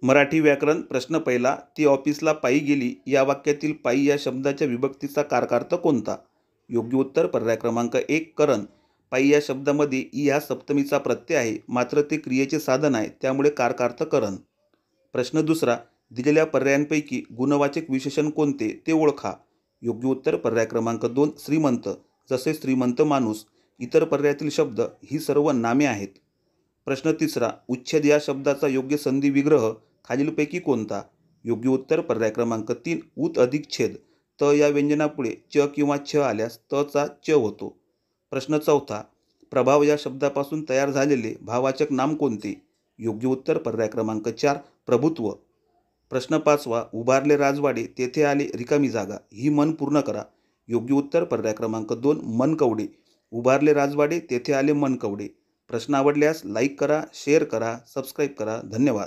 मराठी व्याकरण प्रश्न पहिला, ती ऑफिसला पायी गेली या वाक्यातील पायी या शब्दाच्या विभक्तीचा कारकार्थ कोणता? योग्य उत्तर पर्याय क्रमांक 1 करण. पायी या शब्दामध्ये ई हा सप्तमीचा प्रत्यय आहे, मात्र ते क्रियेचे साधन आहे, त्यामुळे कारकार्थ करण. प्रश्न दुसरा, दिलेल्या पर्यायांपैकी गुणवाचक विशेषण कोणते ते ओळखा. योग्य उत्तर पर्याय क्रमांक 2 श्रीमंत. जसे श्रीमंत माणूस. इतर पर्यायातील शब्द ही सर्व नामे आहेत. प्रश्न तिसरा, उच्छेद या शब्दाचा योग्य संधी विग्रह खालीलपैकी कोणता? योग्य उत्तर पर्याय क्रमांक 3 उत अधिक छेद. त या व्यंजनापुढे च किंवा छ आल्यास त चा च होतो. प्रश्न चौथा, प्रभाव या शब्दापासून तयार झालेले भाववाचक नाम कोणते? योग्य उत्तर पर्याय क्रमांक 4 प्रभुत्व. प्रश्न पाचवा, उभारले राजवाडे तेथे आले रिकामी जागा, ही म्हण पूर्ण करा. योग्य उत्तर पर्याय क्रमांक 2 मनकवडे. उभारले राजवाडे तेथे आले मनकवडे. प्रश्न आवडल्यास लाईक करा, शेअर करा, सबस्क्राईब करा. धन्यवाद.